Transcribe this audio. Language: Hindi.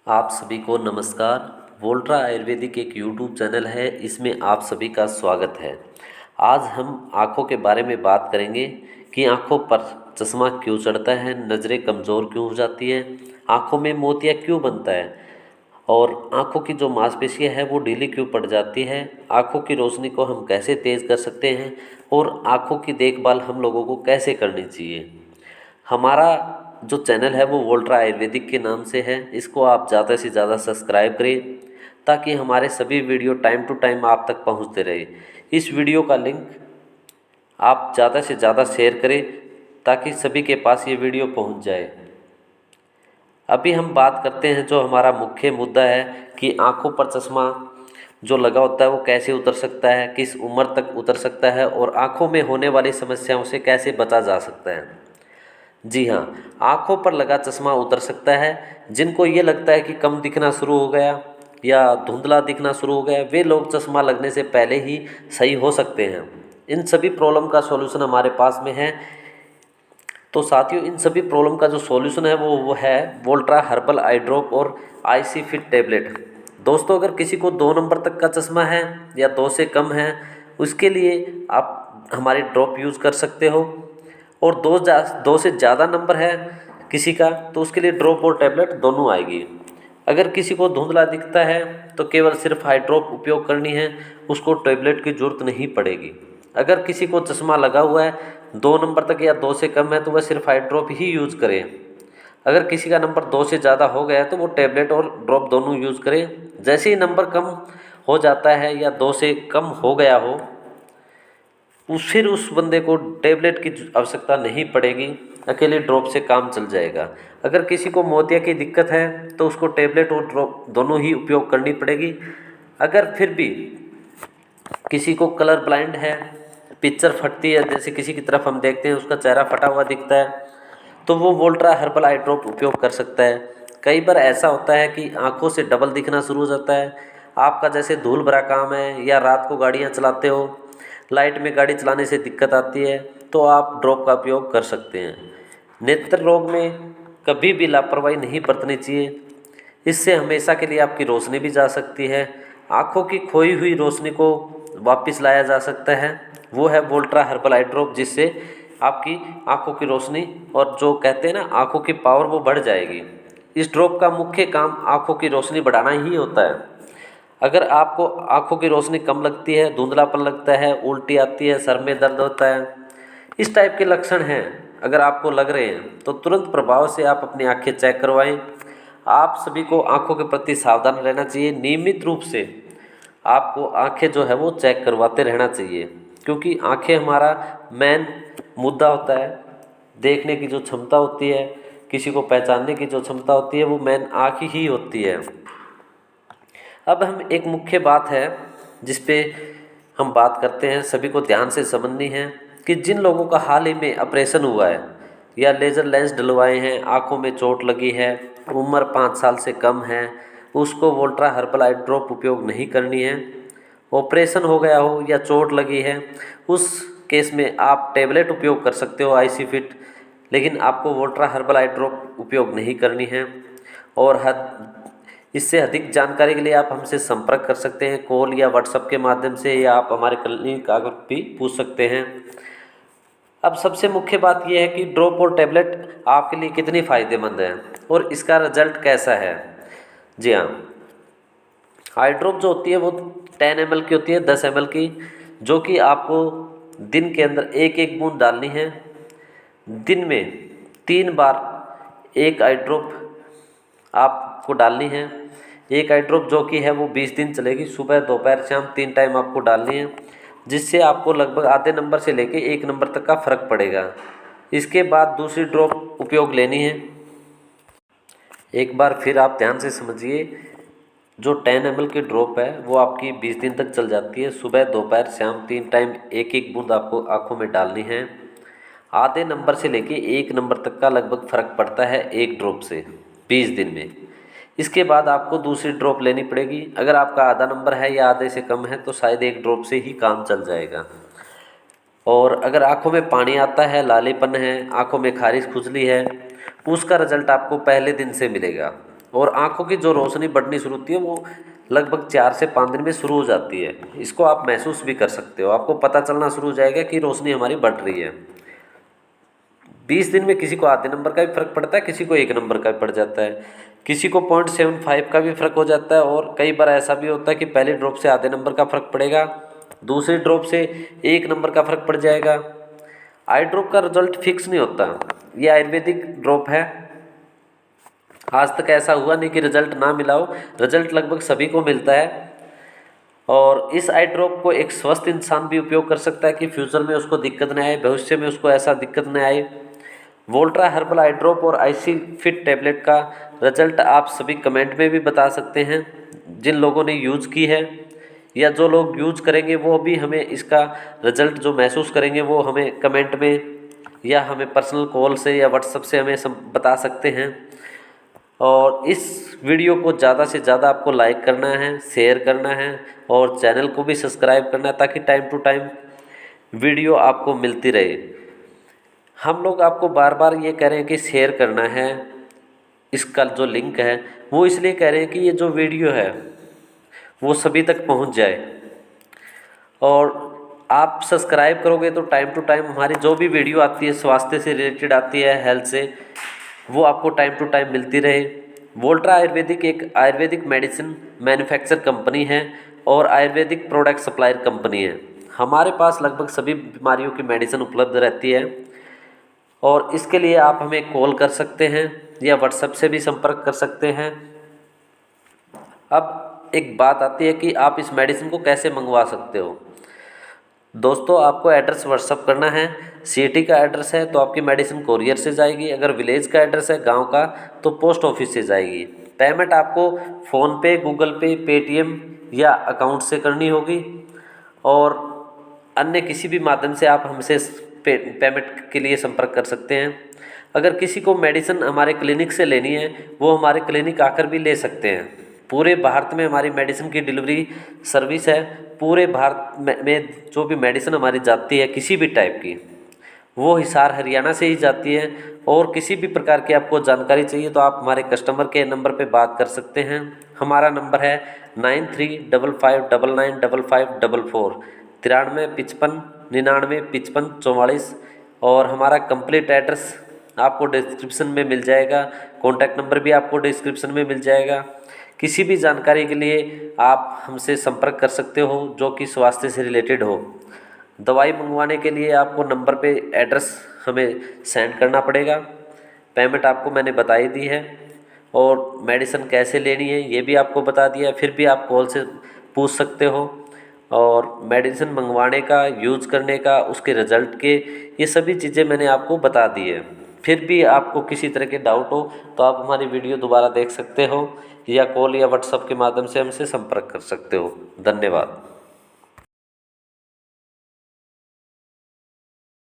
आप सभी को नमस्कार। वोल्ट्रा आयुर्वेदिक एक यूट्यूब चैनल है, इसमें आप सभी का स्वागत है। आज हम आँखों के बारे में बात करेंगे कि आँखों पर चश्मा क्यों चढ़ता है, नज़रें कमज़ोर क्यों हो जाती है, आँखों में मोतिया क्यों बनता है और आँखों की जो मांसपेशियाँ हैं वो ढीली क्यों पड़ जाती है, आँखों की रोशनी को हम कैसे तेज़ कर सकते हैं और आँखों की देखभाल हम लोगों को कैसे करनी चाहिए। हमारा जो चैनल है वो वोल्ट्रा आयुर्वेदिक के नाम से है। इसको आप ज़्यादा से ज़्यादा सब्सक्राइब करें ताकि हमारे सभी वीडियो टाइम टू टाइम आप तक पहुंचते रहे। इस वीडियो का लिंक आप ज़्यादा से ज़्यादा शेयर करें ताकि सभी के पास ये वीडियो पहुंच जाए। अभी हम बात करते हैं जो हमारा मुख्य मुद्दा है कि आँखों पर चश्मा जो लगा होता है वो कैसे उतर सकता है, किस उम्र तक उतर सकता है और आँखों में होने वाली समस्याओं से कैसे बचा जा सकता है। जी हाँ, आँखों पर लगा चश्मा उतर सकता है। जिनको ये लगता है कि कम दिखना शुरू हो गया या धुंधला दिखना शुरू हो गया, वे लोग चश्मा लगने से पहले ही सही हो सकते हैं। इन सभी प्रॉब्लम का सॉल्यूशन हमारे पास में है। तो साथियों, इन सभी प्रॉब्लम का जो सॉल्यूशन है वो है वोल्ट्रा हर्बल आई ड्रॉप और आईसी फिट टैबलेट। दोस्तों, अगर किसी को 2 नंबर तक का चश्मा है या 2 से कम है, उसके लिए आप हमारी ड्रॉप यूज़ कर सकते हो। और 2 से ज़्यादा नंबर है किसी का तो उसके लिए ड्रॉप और टैबलेट दोनों आएगी। अगर किसी को धुंधला दिखता है तो केवल सिर्फ आई ड्रॉप उपयोग करनी है, उसको टैबलेट की ज़रूरत नहीं पड़ेगी। अगर किसी को चश्मा लगा हुआ है 2 नंबर तक या 2 से कम है तो वह सिर्फ आई ड्रॉप ही यूज़ करें। अगर किसी का नंबर 2 से ज़्यादा हो गया है तो वो टैबलेट और ड्रॉप दोनों यूज़ करें। जैसे ही नंबर कम हो जाता है या 2 से कम हो गया हो, फिर उस बंदे को टैबलेट की आवश्यकता नहीं पड़ेगी, अकेले ड्रॉप से काम चल जाएगा। अगर किसी को मोतिया की दिक्कत है तो उसको टैबलेट और ड्रॉप दोनों ही उपयोग करनी पड़ेगी। अगर फिर भी किसी को कलर ब्लाइंड है, पिक्चर फटती है, जैसे किसी की तरफ हम देखते हैं उसका चेहरा फटा हुआ दिखता है, तो वो वोल्ट्रा हर्बल आई ड्रॉप उपयोग कर सकता है। कई बार ऐसा होता है कि आंखों से डबल दिखना शुरू हो जाता है। आपका जैसे धूल भरा काम है या रात को गाड़ियाँ चलाते हो, लाइट में गाड़ी चलाने से दिक्कत आती है, तो आप ड्रॉप का उपयोग कर सकते हैं। नेत्र रोग में कभी भी लापरवाही नहीं बरतनी चाहिए। इससे हमेशा के लिए आपकी रोशनी भी जा सकती है। आँखों की खोई हुई रोशनी को वापस लाया जा सकता है। वो है वोल्ट्रा हर्बल आई ड्रॉप, जिससे आपकी आँखों की रोशनी और जो कहते हैं ना आँखों की पावर वो बढ़ जाएगी। इस ड्रॉप का मुख्य काम आँखों की रोशनी बढ़ाना ही होता है। अगर आपको आँखों की रोशनी कम लगती है, धुंधलापन लगता है, उल्टी आती है, सर में दर्द होता है, इस टाइप के लक्षण हैं अगर आपको लग रहे हैं तो तुरंत प्रभाव से आप अपनी आंखें चेक करवाएं। आप सभी को आंखों के प्रति सावधान रहना चाहिए। नियमित रूप से आपको आंखें जो है वो चेक करवाते रहना चाहिए, क्योंकि आंखें हमारा मेन मुद्दा होता है। देखने की जो क्षमता होती है, किसी को पहचानने की जो क्षमता होती है, वो मेन आँख ही होती है। अब हम एक मुख्य बात है जिस पे हम बात करते हैं, सभी को ध्यान से समझनी है कि जिन लोगों का हाल ही में ऑपरेशन हुआ है या लेज़र लेंस डलवाए हैं, आँखों में चोट लगी है, उम्र 5 साल से कम है, उसको वोल्ट्रा हर्बल आई ड्रॉप उपयोग नहीं करनी है। ऑपरेशन हो गया हो या चोट लगी है, उस केस में आप टैबलेट उपयोग कर सकते हो आईसी फिट, लेकिन आपको वोल्ट्रा हर्बल आई ड्रॉप उपयोग नहीं करनी है। और इससे अधिक जानकारी के लिए आप हमसे संपर्क कर सकते हैं कॉल या व्हाट्सएप के माध्यम से, या आप हमारे क्लिनिक आकर भी पूछ सकते हैं। अब सबसे मुख्य बात यह है कि ड्रॉप और टैबलेट आपके लिए कितनी फ़ायदेमंद है और इसका रिजल्ट कैसा है। जी हाँ, आई ड्रॉप जो होती है वो 10 ml की होती है, 10 ml की, जो कि आपको दिन के अंदर एक एक बूंद डालनी है। दिन में 3 बार एक आई ड्रॉप आपको डालनी है। एक आई ड्रॉप जो कि है वो 20 दिन चलेगी, सुबह दोपहर शाम 3 टाइम आपको डालनी है, जिससे आपको लगभग आधे नंबर से लेके 1 नंबर तक का फ़र्क पड़ेगा। इसके बाद दूसरी ड्रॉप उपयोग लेनी है। एक बार फिर आप ध्यान से समझिए, जो 10 ml की ड्रॉप है वो आपकी 20 दिन तक चल जाती है। सुबह दोपहर शाम 3 टाइम एक एक बूंद आपको आँखों में डालनी है। आधे नंबर से लेके 1 नंबर तक का लगभग फ़र्क पड़ता है एक ड्रॉप से 20 दिन में। इसके बाद आपको दूसरी ड्रॉप लेनी पड़ेगी। अगर आपका आधा नंबर है या आधे से कम है तो शायद एक ड्रॉप से ही काम चल जाएगा। और अगर आंखों में पानी आता है, लालीपन है, आंखों में खारिश खुजली है, उसका रिजल्ट आपको पहले दिन से मिलेगा। और आँखों की जो रोशनी बढ़नी शुरू होती है वो लगभग 4 से 5 दिन में शुरू हो जाती है। इसको आप महसूस भी कर सकते हो, आपको पता चलना शुरू हो जाएगा कि रोशनी हमारी बढ़ रही है। 20 दिन में किसी को आधे नंबर का भी फर्क पड़ता है, किसी को 1 नंबर का भी पड़ जाता है, किसी को 0.75 का भी फर्क हो जाता है, और कई बार ऐसा भी होता है कि पहली ड्रॉप से आधे नंबर का फर्क पड़ेगा, दूसरी ड्रॉप से 1 नंबर का फर्क पड़ जाएगा। आई ड्रॉप का रिजल्ट फिक्स नहीं होता, ये आयुर्वेदिक ड्रॉप है। आज तक ऐसा हुआ नहीं कि रिजल्ट ना मिला हो, रिजल्ट लगभग सभी को मिलता है। और इस आई ड्रॉप को एक स्वस्थ इंसान भी उपयोग कर सकता है कि फ्यूचर में उसको दिक्कत न आए, भविष्य में उसको ऐसा दिक्कत न आए। वोल्ट्रा हर्बल आई ड्रॉप और आईसी फिट टैबलेट का रिजल्ट आप सभी कमेंट में भी बता सकते हैं, जिन लोगों ने यूज़ की है या जो लोग यूज़ करेंगे वो भी हमें इसका रिजल्ट जो महसूस करेंगे वो हमें कमेंट में या हमें पर्सनल कॉल से या व्हाट्सएप से हमें बता सकते हैं। और इस वीडियो को ज़्यादा से ज़्यादा आपको लाइक करना है, शेयर करना है और चैनल को भी सब्सक्राइब करना है, ताकि टाइम टू टाइम वीडियो आपको मिलती रहे। हम लोग आपको बार बार ये कह रहे हैं कि शेयर करना है, इसका जो लिंक है वो इसलिए कह रहे हैं कि ये जो वीडियो है वो सभी तक पहुंच जाए। और आप सब्सक्राइब करोगे तो टाइम टू टाइम हमारी जो भी वीडियो आती है स्वास्थ्य से रिलेटेड आती है, हेल्थ से, वो आपको टाइम टू टाइम मिलती रहे। वोल्ट्रा आयुर्वेदिक एक आयुर्वेदिक मेडिसिन मैन्युफैक्चर कंपनी है और आयुर्वेदिक प्रोडक्ट सप्लायर कंपनी है। हमारे पास लगभग सभी बीमारियों की मेडिसिन उपलब्ध रहती है और इसके लिए आप हमें कॉल कर सकते हैं या व्हाट्सएप से भी संपर्क कर सकते हैं। अब एक बात आती है कि आप इस मेडिसिन को कैसे मंगवा सकते हो। दोस्तों, आपको एड्रेस व्हाट्सअप करना है। सिटी का एड्रेस है तो आपकी मेडिसिन कोरियर से जाएगी, अगर विलेज का एड्रेस है गांव का तो पोस्ट ऑफिस से जाएगी। पेमेंट आपको फ़ोनपे, गूगल पे, पेटीएम या अकाउंट से करनी होगी और अन्य किसी भी माध्यम से आप हमसे पेमेंट के लिए संपर्क कर सकते हैं। अगर किसी को मेडिसिन हमारे क्लिनिक से लेनी है वो हमारे क्लिनिक आकर भी ले सकते हैं। पूरे भारत में हमारी मेडिसिन की डिलीवरी सर्विस है। पूरे भारत में जो भी मेडिसिन हमारी जाती है किसी भी टाइप की, वो हिसार हरियाणा से ही जाती है। और किसी भी प्रकार की आपको जानकारी चाहिए तो आप हमारे कस्टमर के नंबर पे बात कर सकते हैं। हमारा नंबर है 9355995544 9355995544। और हमारा कंप्लीट एड्रेस आपको डिस्क्रिप्शन में मिल जाएगा, कॉन्टैक्ट नंबर भी आपको डिस्क्रिप्शन में मिल जाएगा। किसी भी जानकारी के लिए आप हमसे संपर्क कर सकते हो जो कि स्वास्थ्य से रिलेटेड हो। दवाई मंगवाने के लिए आपको नंबर पे एड्रेस हमें सेंड करना पड़ेगा। पेमेंट आपको मैंने बता ही दी है और मेडिसिन कैसे लेनी है ये भी आपको बता दिया। फिर भी आप कॉल से पूछ सकते हो और मेडिसिन मंगवाने का, यूज़ करने का, उसके रिज़ल्ट के, ये सभी चीज़ें मैंने आपको बता दी है। फिर भी आपको किसी तरह के डाउट हो तो आप हमारी वीडियो दोबारा देख सकते हो या कॉल या व्हाट्सएप के माध्यम से हमसे संपर्क कर सकते हो। धन्यवाद।